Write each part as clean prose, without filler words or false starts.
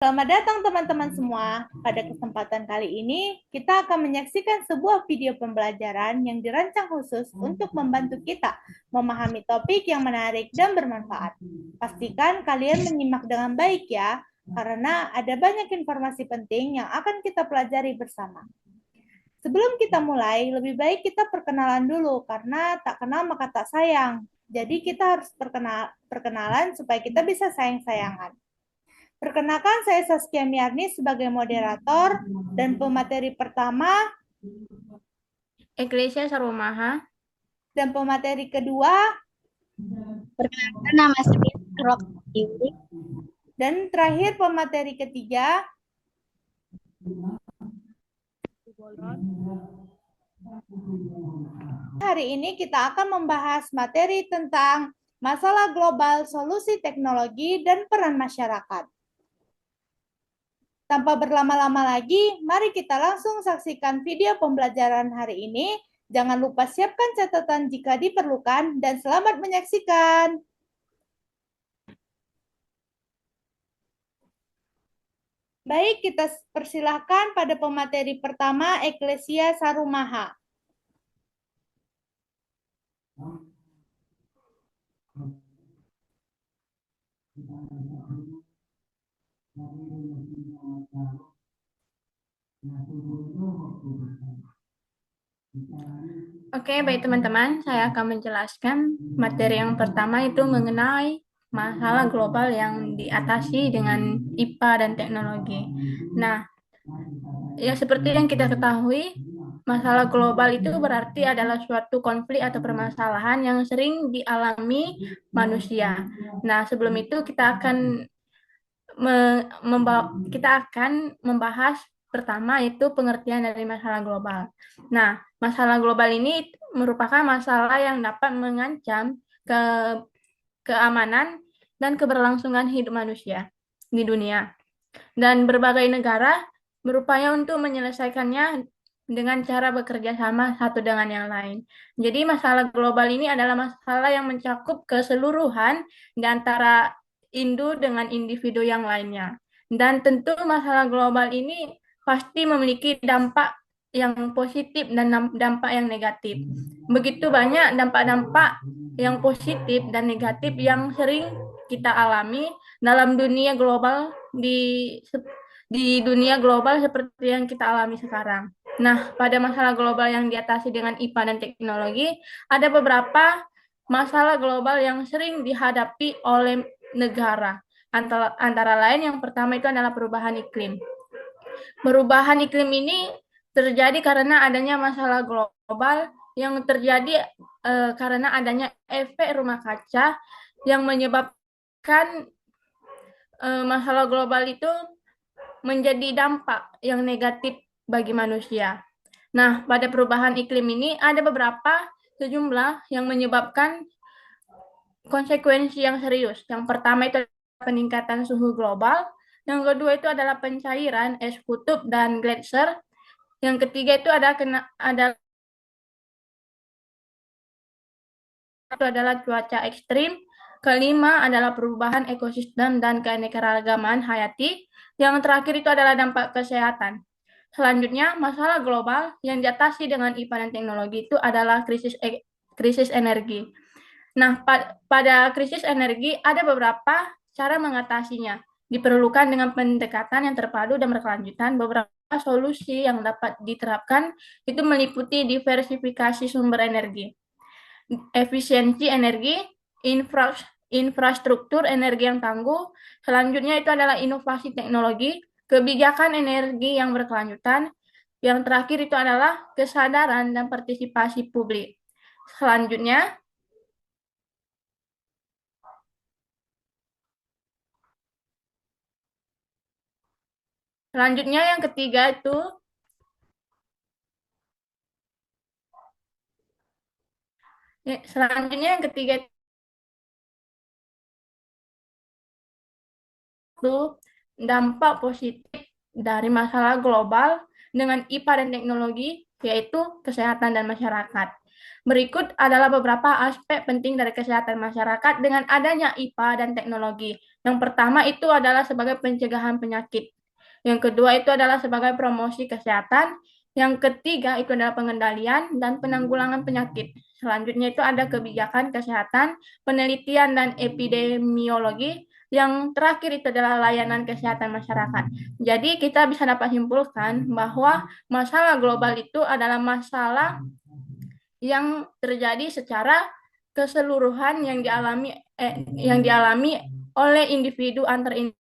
Selamat datang teman-teman semua. Pada kesempatan kali ini, kita akan menyaksikan sebuah video pembelajaran yang dirancang khusus untuk membantu kita memahami topik yang menarik dan bermanfaat. Pastikan kalian menyimak dengan baik ya, karena ada banyak informasi penting yang akan kita pelajari bersama. Sebelum kita mulai, lebih baik kita perkenalan dulu, karena tak kenal maka tak sayang. Jadi kita harus perkenalan supaya kita bisa sayang-sayangan. Perkenalkan, saya Saskia Miarni sebagai moderator dan pemateri pertama Iglesia Sarumaha. dan pemateri kedua Perkenalkan, nama saya Rocky. dan terakhir pemateri ketiga. Hari ini kita akan membahas materi tentang masalah global, solusi teknologi, dan peran masyarakat. Tanpa berlama-lama lagi, mari kita langsung saksikan video pembelajaran hari ini. Jangan lupa siapkan catatan jika diperlukan, dan selamat menyaksikan. Baik, kita persilahkan pada pemateri pertama, Eklesia Sarumaha. Oke, baik teman-teman, saya akan menjelaskan materi yang pertama itu mengenai masalah global yang diatasi dengan IPA dan teknologi. Nah, ya seperti yang kita ketahui, masalah global itu berarti adalah suatu konflik atau permasalahan yang sering dialami manusia. Nah, sebelum itu kita akan membahas pertama itu pengertian dari masalah global. Nah, masalah global ini merupakan masalah yang dapat mengancam ke keamanan dan keberlangsungan hidup manusia di dunia. Dan berbagai negara berupaya untuk menyelesaikannya dengan cara bekerja sama satu dengan yang lain. Jadi masalah global ini adalah masalah yang mencakup keseluruhan di antara dengan individu yang lainnya. Dan tentu masalah global ini pasti memiliki dampak yang positif dan dampak yang negatif. Begitu banyak dampak-dampak yang positif dan negatif yang sering kita alami dalam dunia global di dunia global seperti yang kita alami sekarang. Nah, pada masalah global yang diatasi dengan IPA dan teknologi, ada beberapa masalah global yang sering dihadapi oleh negara. Antara lain yang pertama itu adalah perubahan iklim. Perubahan iklim ini terjadi karena adanya masalah global yang terjadi karena adanya efek rumah kaca yang menyebabkan masalah global itu menjadi dampak yang negatif bagi manusia. Nah, pada perubahan iklim ini ada beberapa sejumlah yang menyebabkan konsekuensi yang serius. Yang pertama itu peningkatan suhu global, yang kedua itu adalah pencairan es kutub dan gletser, yang ketiga itu adalah cuaca ekstrim, kelima adalah perubahan ekosistem dan keanekaragaman hayati, yang terakhir itu adalah dampak kesehatan. Selanjutnya, masalah global yang diatasi dengan IPA dan teknologi itu adalah krisis energi. Nah, pada krisis energi ada beberapa cara mengatasinya. Diperlukan dengan pendekatan yang terpadu dan berkelanjutan. Beberapa solusi yang dapat diterapkan itu meliputi diversifikasi sumber energi, efisiensi energi, infrastruktur energi yang tangguh. Selanjutnya itu adalah inovasi teknologi, kebijakan energi yang berkelanjutan. Yang terakhir itu adalah kesadaran dan partisipasi publik. Selanjutnya, yang ketiga itu selanjutnya yang ketiga itu dampak positif dari masalah global dengan IPA dan teknologi, yaitu kesehatan dan masyarakat. Berikut adalah beberapa aspek penting dari kesehatan masyarakat dengan adanya IPA dan teknologi. Yang pertama itu adalah sebagai pencegahan penyakit. Yang kedua itu adalah sebagai promosi kesehatan. Yang ketiga itu adalah pengendalian dan penanggulangan penyakit. Selanjutnya itu ada kebijakan kesehatan, penelitian dan epidemiologi. Yang terakhir itu adalah layanan kesehatan masyarakat. Jadi kita bisa dapat simpulkan bahwa masalah global itu adalah masalah yang terjadi secara keseluruhan yang dialami oleh individu antar individu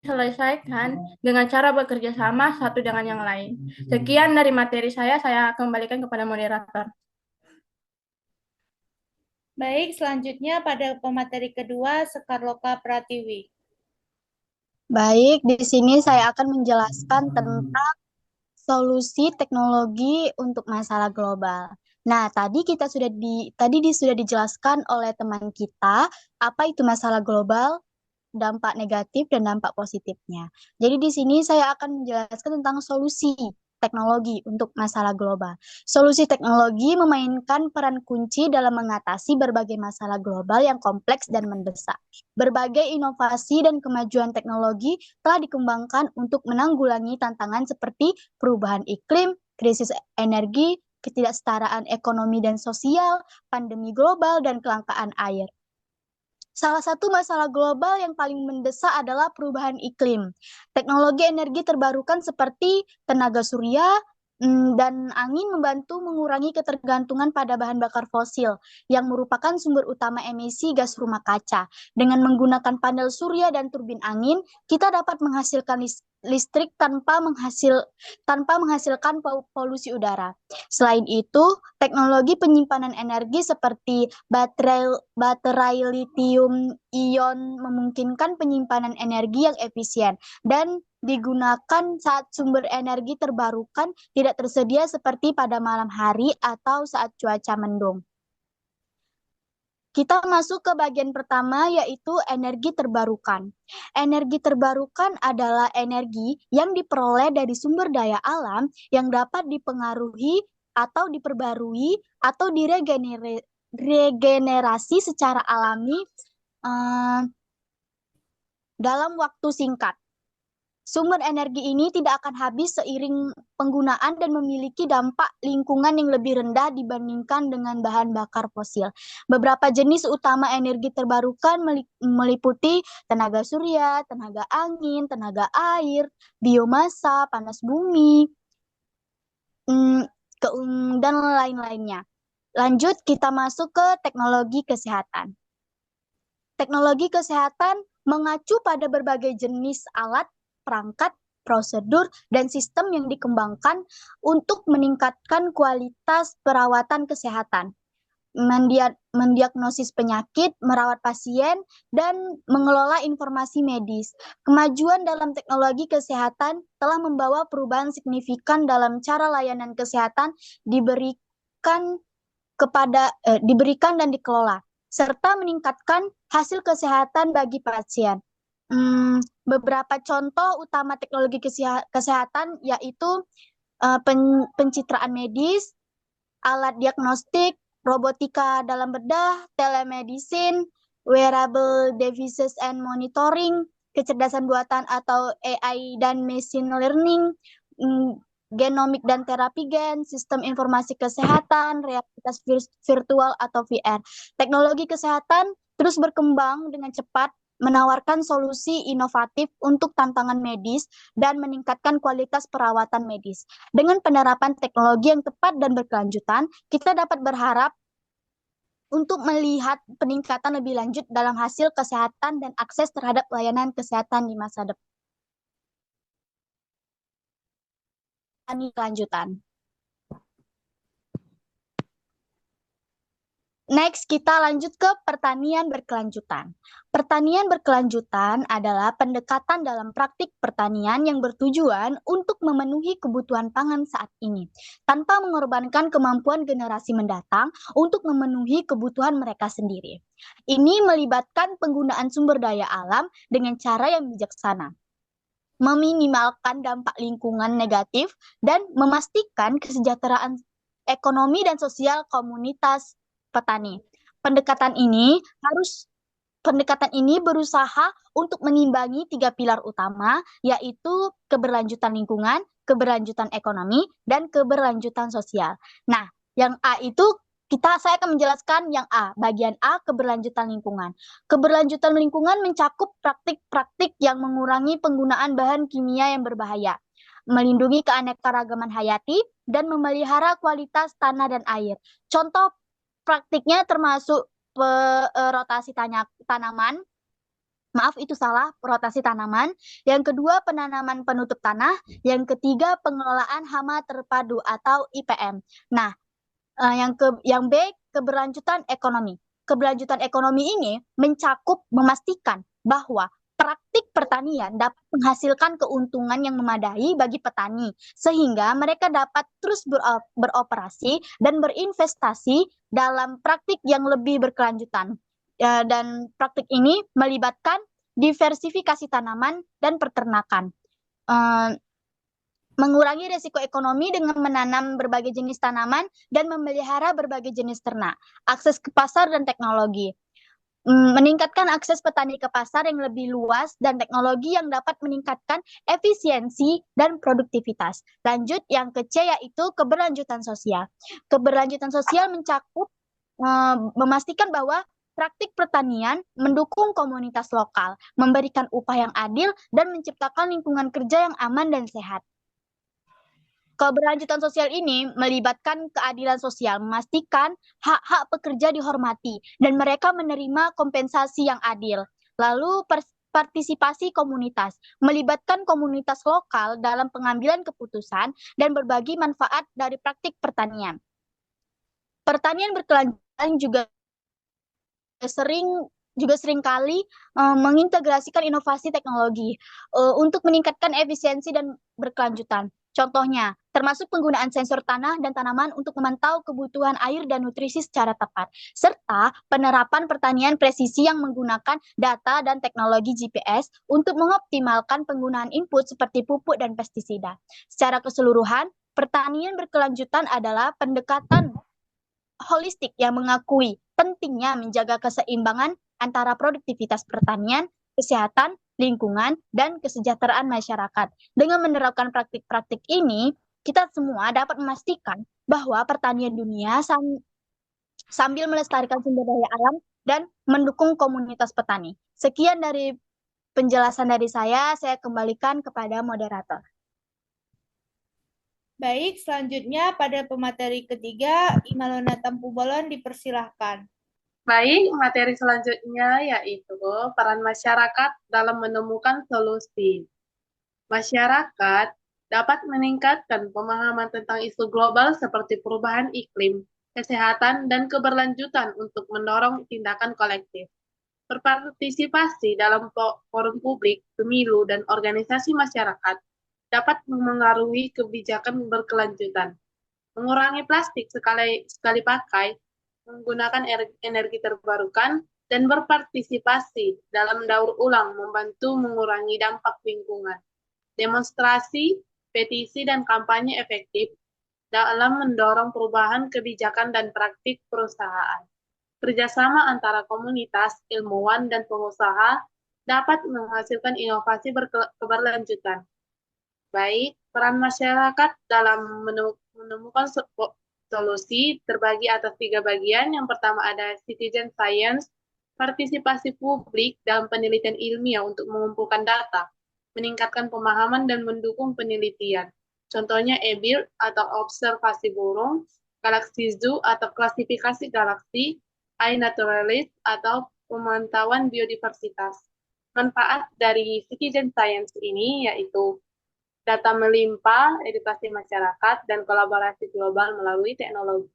selesaikan dengan cara bekerja sama satu dengan yang lain. Sekian dari materi saya kembalikan kepada moderator. Baik, selanjutnya pada pemateri kedua, Sekarloka Pratiwi. Baik, di sini saya akan menjelaskan tentang solusi teknologi untuk masalah global. Nah, sudah dijelaskan oleh teman kita apa itu masalah global, dampak negatif dan dampak positifnya. Jadi di sini saya akan menjelaskan tentang solusi teknologi untuk masalah global. Solusi teknologi memainkan peran kunci dalam mengatasi berbagai masalah global yang kompleks dan mendesak. Berbagai inovasi dan kemajuan teknologi telah dikembangkan untuk menanggulangi tantangan seperti perubahan iklim, krisis energi, ketidaksetaraan ekonomi dan sosial, pandemi global, dan kelangkaan air. Salah satu masalah global yang paling mendesak adalah perubahan iklim. Teknologi energi terbarukan seperti tenaga surya dan angin membantu mengurangi ketergantungan pada bahan bakar fosil yang merupakan sumber utama emisi gas rumah kaca. Dengan menggunakan panel surya dan turbin angin, kita dapat menghasilkan listrik tanpa menghasilkan polusi udara. Selain itu, teknologi penyimpanan energi seperti baterai lithium ion memungkinkan penyimpanan energi yang efisien dan digunakan saat sumber energi terbarukan tidak tersedia seperti pada malam hari atau saat cuaca mendung. Kita masuk ke bagian pertama, yaitu energi terbarukan. Energi terbarukan adalah energi yang diperoleh dari sumber daya alam yang dapat dipengaruhi atau diperbarui atau diregenerasi secara alami dalam waktu singkat. Sumber energi ini tidak akan habis seiring penggunaan dan memiliki dampak lingkungan yang lebih rendah dibandingkan dengan bahan bakar fosil. Beberapa jenis utama energi terbarukan meliputi tenaga surya, tenaga angin, tenaga air, biomasa, panas bumi, dan lain-lainnya. Lanjut, kita masuk ke teknologi kesehatan. Teknologi kesehatan mengacu pada berbagai jenis alat, perangkat, prosedur, dan sistem yang dikembangkan untuk meningkatkan kualitas perawatan kesehatan, mendiagnosis penyakit, merawat pasien, dan mengelola informasi medis. Kemajuan dalam teknologi kesehatan telah membawa perubahan signifikan dalam cara layanan kesehatan diberikan dan dikelola, serta meningkatkan hasil kesehatan bagi pasien. Beberapa contoh utama teknologi kesehatan yaitu pencitraan medis, alat diagnostik, robotika dalam bedah, telemedicine, wearable devices and monitoring, kecerdasan buatan atau AI dan machine learning, genomik dan terapi gen, sistem informasi kesehatan, realitas virtual atau VR. Teknologi kesehatan terus berkembang dengan cepat, menawarkan solusi inovatif untuk tantangan medis dan meningkatkan kualitas perawatan medis. Dengan penerapan teknologi yang tepat dan berkelanjutan, kita dapat berharap untuk melihat peningkatan lebih lanjut dalam hasil kesehatan dan akses terhadap layanan kesehatan di masa depan. Kelanjutan. Next, kita lanjut ke pertanian berkelanjutan. Pertanian berkelanjutan adalah pendekatan dalam praktik pertanian yang bertujuan untuk memenuhi kebutuhan pangan saat ini, tanpa mengorbankan kemampuan generasi mendatang untuk memenuhi kebutuhan mereka sendiri. Ini melibatkan penggunaan sumber daya alam dengan cara yang bijaksana, meminimalkan dampak lingkungan negatif, dan memastikan kesejahteraan ekonomi dan sosial komunitas petani. Pendekatan ini berusaha untuk menimbangi 3 pilar utama, yaitu keberlanjutan lingkungan, keberlanjutan ekonomi, dan keberlanjutan sosial. Nah, yang A itu saya akan menjelaskan yang A, bagian A, keberlanjutan lingkungan. Keberlanjutan lingkungan mencakup praktik-praktik yang mengurangi penggunaan bahan kimia yang berbahaya, melindungi keanekaragaman hayati, dan memelihara kualitas tanah dan air. Contoh praktiknya termasuk rotasi tanaman. Maaf, itu salah, rotasi tanaman. Yang kedua, penanaman penutup tanah. Yang ketiga, pengelolaan hama terpadu atau IPM. Nah, yang B, keberlanjutan ekonomi. Keberlanjutan ekonomi ini memastikan bahwa praktik pertanian dapat menghasilkan keuntungan yang memadai bagi petani, sehingga mereka dapat terus beroperasi dan berinvestasi dalam praktik yang lebih berkelanjutan. Dan praktik ini melibatkan diversifikasi tanaman dan peternakan. Mengurangi risiko ekonomi dengan menanam berbagai jenis tanaman dan memelihara berbagai jenis ternak. Akses ke pasar dan teknologi. Meningkatkan akses petani ke pasar yang lebih luas dan teknologi yang dapat meningkatkan efisiensi dan produktivitas. Lanjut, yang ke C yaitu keberlanjutan sosial. Keberlanjutan sosial mencakup memastikan bahwa praktik pertanian mendukung komunitas lokal, memberikan upah yang adil, dan menciptakan lingkungan kerja yang aman dan sehat. Keberlanjutan sosial ini melibatkan keadilan sosial, memastikan hak-hak pekerja dihormati dan mereka menerima kompensasi yang adil. Lalu partisipasi komunitas, melibatkan komunitas lokal dalam pengambilan keputusan dan berbagi manfaat dari praktik pertanian. Pertanian berkelanjutan juga seringkali mengintegrasikan inovasi teknologi untuk meningkatkan efisiensi dan berkelanjutan. Contohnya, termasuk penggunaan sensor tanah dan tanaman untuk memantau kebutuhan air dan nutrisi secara tepat, serta penerapan pertanian presisi yang menggunakan data dan teknologi GPS untuk mengoptimalkan penggunaan input seperti pupuk dan pestisida. Secara keseluruhan, pertanian berkelanjutan adalah pendekatan holistik yang mengakui pentingnya menjaga keseimbangan antara produktivitas pertanian, kesehatan, lingkungan, dan kesejahteraan masyarakat. Dengan menerapkan praktik-praktik ini, kita semua dapat memastikan bahwa pertanian dunia sambil melestarikan sumber daya alam dan mendukung komunitas petani. Sekian dari penjelasan dari saya kembalikan kepada moderator. Baik, selanjutnya pada pemateri ketiga, Imalona Tampu Bolon dipersilahkan. Baik, materi selanjutnya yaitu peran masyarakat dalam menemukan solusi. Masyarakat dapat meningkatkan pemahaman tentang isu global seperti perubahan iklim, kesehatan, dan keberlanjutan untuk mendorong tindakan kolektif. Berpartisipasi dalam forum publik, pemilu, dan organisasi masyarakat dapat memengaruhi kebijakan berkelanjutan. Mengurangi plastik sekali pakai, menggunakan energi terbarukan, dan berpartisipasi dalam daur ulang membantu mengurangi dampak lingkungan. Demonstrasi, petisi, dan kampanye efektif dalam mendorong perubahan kebijakan dan praktik perusahaan. Kerjasama antara komunitas, ilmuwan, dan pengusaha dapat menghasilkan inovasi berkeberlanjutan. Baik, peran masyarakat dalam menemukan solusi terbagi atas 3 bagian. Yang pertama ada citizen science, partisipasi publik dalam penelitian ilmiah untuk mengumpulkan data, meningkatkan pemahaman dan mendukung penelitian. Contohnya EBIRD atau observasi burung, Galaxy Zoo atau klasifikasi galaksi, iNaturalist atau pemantauan biodiversitas. Manfaat dari citizen science ini yaitu data melimpah, edukasi masyarakat, dan kolaborasi global melalui teknologi.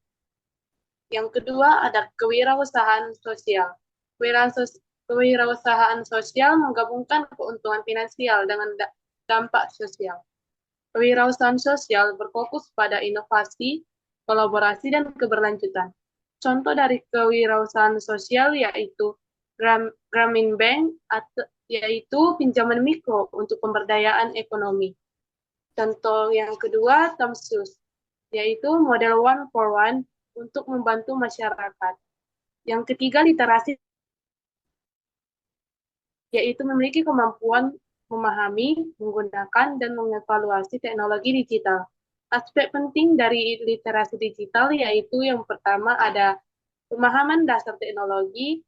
Yang kedua ada kewirausahaan sosial. Kewirausahaan sosial menggabungkan keuntungan finansial dengan dampak sosial. Kewirausahaan sosial berfokus pada inovasi, kolaborasi, dan keberlanjutan. Contoh dari kewirausahaan sosial yaitu Grameen Bank, yaitu pinjaman mikro untuk pemberdayaan ekonomi. Contoh yang kedua, Tamsus. yaitu model one for one untuk membantu masyarakat. Yang ketiga, literasi, yaitu memiliki kemampuan memahami, menggunakan, dan mengevaluasi teknologi digital. Aspek penting dari literasi digital yaitu yang pertama ada pemahaman dasar teknologi,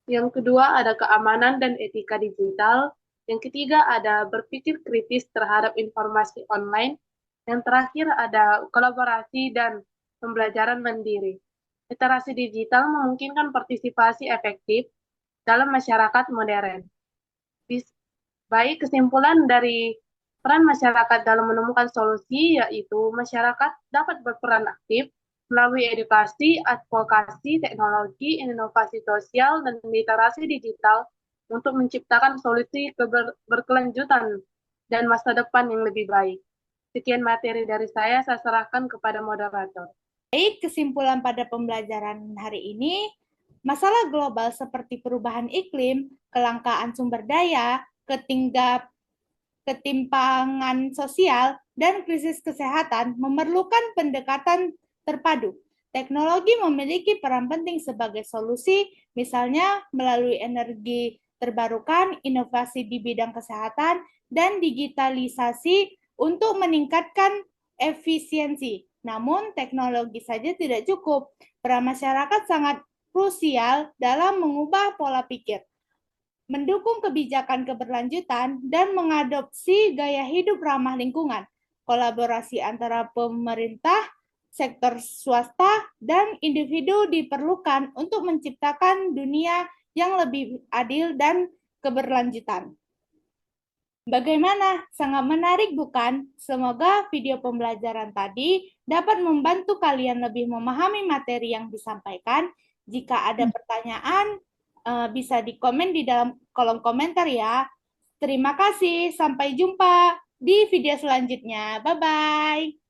yang kedua ada keamanan dan etika digital, yang ketiga ada berpikir kritis terhadap informasi online, yang terakhir ada kolaborasi dan pembelajaran mandiri. Literasi digital memungkinkan partisipasi efektif dalam masyarakat modern. Baik, kesimpulan dari peran masyarakat dalam menemukan solusi, yaitu masyarakat dapat berperan aktif melalui edukasi, advokasi, teknologi, inovasi sosial, dan literasi digital untuk menciptakan solusi berkelanjutan dan masa depan yang lebih baik. Sekian materi dari saya serahkan kepada moderator. Baik, kesimpulan pada pembelajaran hari ini, masalah global seperti perubahan iklim, kelangkaan sumber daya, ketimpangan sosial, dan krisis kesehatan memerlukan pendekatan terpadu. Teknologi memiliki peran penting sebagai solusi, misalnya melalui energi terbarukan, inovasi di bidang kesehatan, dan digitalisasi untuk meningkatkan efisiensi. Namun, teknologi saja tidak cukup. Peran masyarakat sangat krusial dalam mengubah pola pikir, mendukung kebijakan keberlanjutan, dan mengadopsi gaya hidup ramah lingkungan. Kolaborasi antara pemerintah, sektor swasta, dan individu diperlukan untuk menciptakan dunia yang lebih adil dan keberlanjutan. Bagaimana? Sangat menarik, bukan? Semoga video pembelajaran tadi dapat membantu kalian lebih memahami materi yang disampaikan. Jika ada pertanyaan, bisa dikomen di dalam kolom komentar ya. Terima kasih, sampai jumpa di video selanjutnya. Bye-bye.